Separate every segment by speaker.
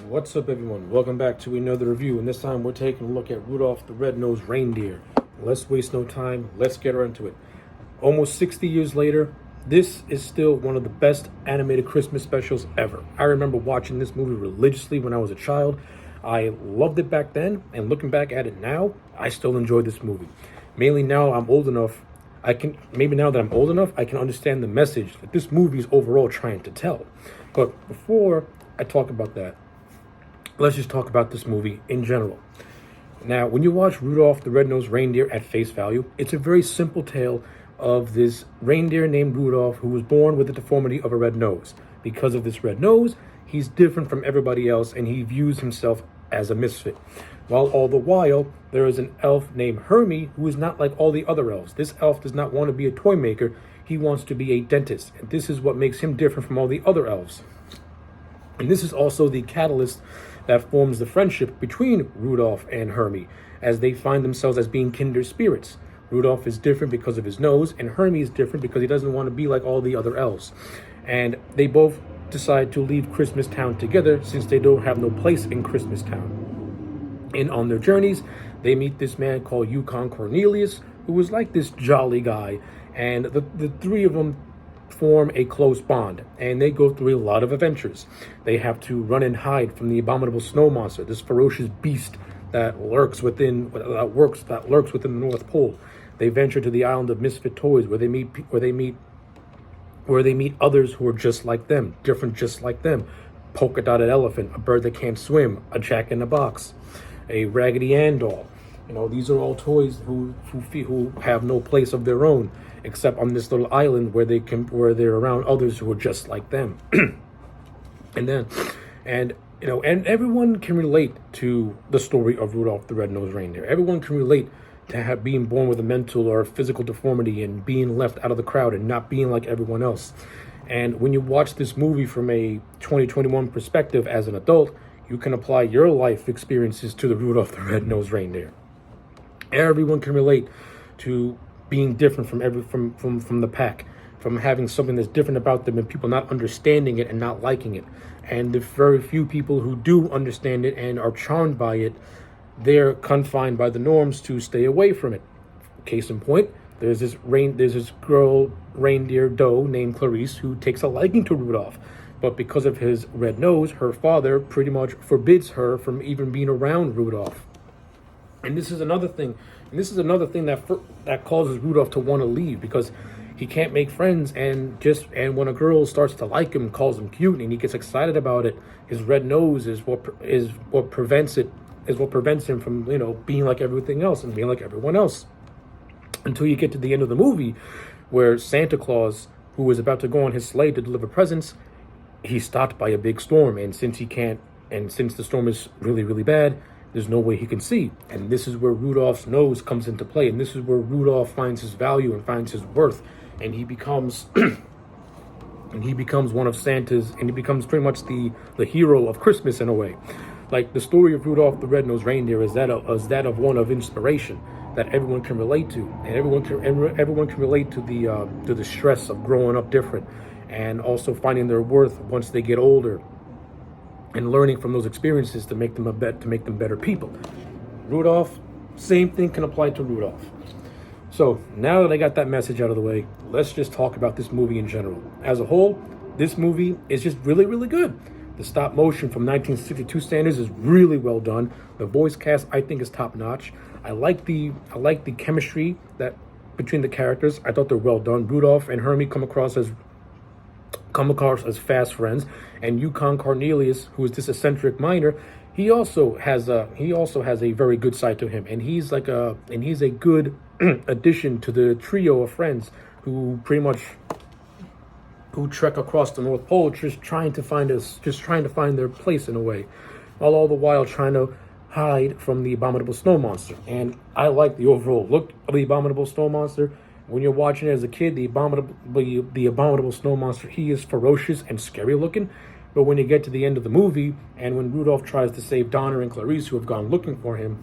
Speaker 1: What's up, everyone? Welcome back to another review, and this time we're taking a look at Rudolph the Red-Nosed Reindeer. Let's waste no time. Let's get right into it. Almost 60 years later, this is still one of the best animated Christmas specials ever. I remember watching this movie religiously when I was a child. I loved it back then, and looking back at it now, I still enjoy this movie. Mainly now I'm old enough, I can understand the message that this movie is overall trying to tell. But before I talk about that, let's just talk about this movie in general. Now, when you watch Rudolph the Red-Nosed Reindeer at face value, it's a very simple tale of this reindeer named Rudolph who was born with the deformity of a red nose. Because of this red nose, he's different from everybody else, and he views himself as a misfit. While all the while, there is an elf named Hermie who is not like all the other elves. This elf does not want to be a toy maker. He wants to be a dentist, and this is what makes him different from all the other elves. And this is also the catalyst that forms the friendship between Rudolph and Hermie, as they find themselves as being kindred spirits. Rudolph is different because of his nose, and Hermie is different because he doesn't want to be like all the other elves. And they both decide to leave Christmas Town together since they don't have no place in Christmas Town. And on their journeys, they meet this man called Yukon Cornelius, who was like this jolly guy. And the three of them form a close bond, and they go through a lot of adventures. They have to run and hide from the abominable snow monster, this ferocious beast that lurks within the North Pole. They venture to the island of misfit toys, where they meet others who are just like them, different just like them. Polka dotted elephant, a bird that can't swim, a Jack in the Box, a Raggedy Ann doll. These are all toys who have no place of their own, except on this little island where they're around others who are just like them. and everyone can relate to the story of Rudolph the Red-Nosed Reindeer. Everyone can relate to being born with a mental or physical deformity and being left out of the crowd and not being like everyone else. And when you watch this movie from a 2021 perspective as an adult, you can apply your life experiences to the Rudolph the Red-Nosed Reindeer. Everyone can relate to being different from the pack, from having something that's different about them and people not understanding it and not liking it. And the very few people who do understand it and are charmed by it, they're confined by the norms to stay away from it. Case in point, there's this girl reindeer doe named Clarice who takes a liking to Rudolph. But because of his red nose, her father pretty much forbids her from even being around Rudolph. And this is another thing. That causes Rudolph to want to leave, because he can't make friends. And when a girl starts to like him, calls him cute, and he gets excited about it, his red nose is what prevents him from being like everything else and being like everyone else. Until you get to the end of the movie, where Santa Claus, who was about to go on his sleigh to deliver presents, he's stopped by a big storm, and since the storm is really, really bad, there's no way he can see. And this is where Rudolph's nose comes into play, and this is where Rudolph finds his value and finds his worth, and he becomes one of Santa's, and he becomes pretty much the hero of Christmas in a way. Like, the story of Rudolph the Red-Nosed Reindeer is that of one of inspiration that everyone can relate to, and everyone can relate to the stress of growing up different, and also finding their worth once they get older, and learning from those experiences to make them better people. Rudolph, same thing can apply to Rudolph. So now that I got that message out of the way, let's just talk about this movie in general. As a whole, this movie is just really, really good. The stop motion from 1962 standards is really well done. The voice cast, I think, is top notch. I like the chemistry that between the characters. I thought they're well done. Rudolph and Hermie come across as fast friends, and Yukon Cornelius, who is this eccentric miner, he also has a very good side to him, and he's a good addition to the trio of friends who trek across the North Pole, just trying to find their place in a way, while all the while trying to hide from the abominable snow monster. And I like the overall look of the abominable snow monster. When you're watching it as a kid, the abominable snow monster, he is ferocious and scary looking. But when you get to the end of the movie, and when Rudolph tries to save Donna and Clarice, who have gone looking for him,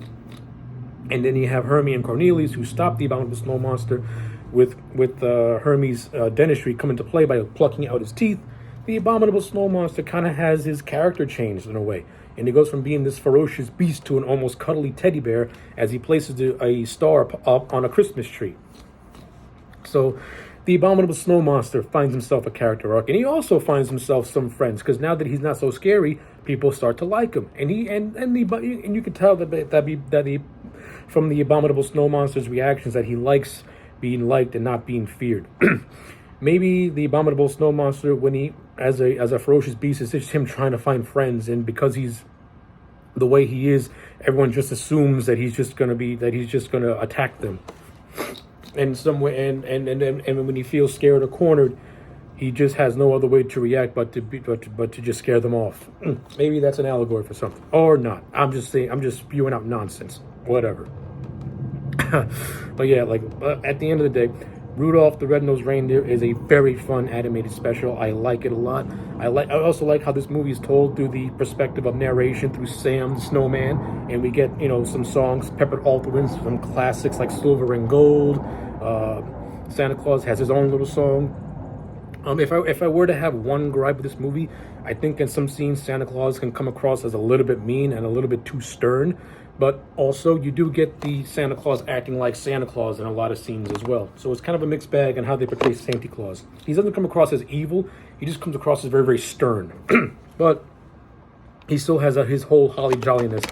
Speaker 1: and then you have Hermie and Cornelius, who stop the abominable snow monster with Hermie's dentistry come into play by plucking out his teeth, the abominable snow monster kind of has his character changed in a way. and he goes from being this ferocious beast to an almost cuddly teddy bear as he places a star up on a Christmas tree. So the abominable snow monster finds himself a character arc, and he also finds himself some friends, because now that he's not so scary, people start to like him, and you can tell that he from the abominable snow monster's reactions that he likes being liked and not being feared. Maybe the abominable snow monster, when he as a ferocious beast, is just him trying to find friends, and because he's the way he is, everyone just assumes that he's just gonna attack them. And some way, and when he feels scared or cornered, he just has no other way to react but to just scare them off. Maybe that's an allegory for something, or not. I'm just spewing out nonsense. Whatever. But yeah, like at the end of the day, Rudolph the Red-Nosed Reindeer is a very fun animated special. I like it a lot. I also like how this movie is told through the perspective of narration through Sam the Snowman, and we get some songs peppered all through in, some classics like Silver and Gold. Santa Claus has his own little song. If I were to have one gripe with this movie, I think in some scenes Santa Claus can come across as a little bit mean and a little bit too stern. But also, you do get the Santa Claus acting like Santa Claus in a lot of scenes as well. So it's kind of a mixed bag on how they portray Santa Claus. He doesn't come across as evil. He just comes across as very, very stern. But he still has his whole holly jolliness,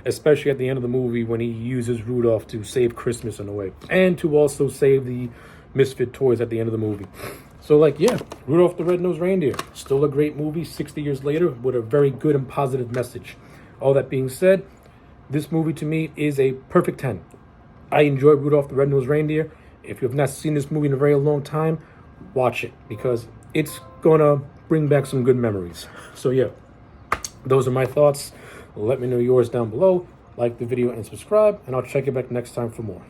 Speaker 1: especially at the end of the movie when he uses Rudolph to save Christmas in a way. And to also save the misfit toys at the end of the movie. So, like, yeah, Rudolph the Red-Nosed Reindeer. Still a great movie 60 years later with a very good and positive message. All that being said, this movie to me is a perfect 10. I enjoy Rudolph the Red-Nosed Reindeer. If you have not seen this movie in a very long time, watch it, because it's gonna bring back some good memories. So yeah, those are my thoughts. Let me know yours down below. Like the video and subscribe, and I'll check you back next time for more.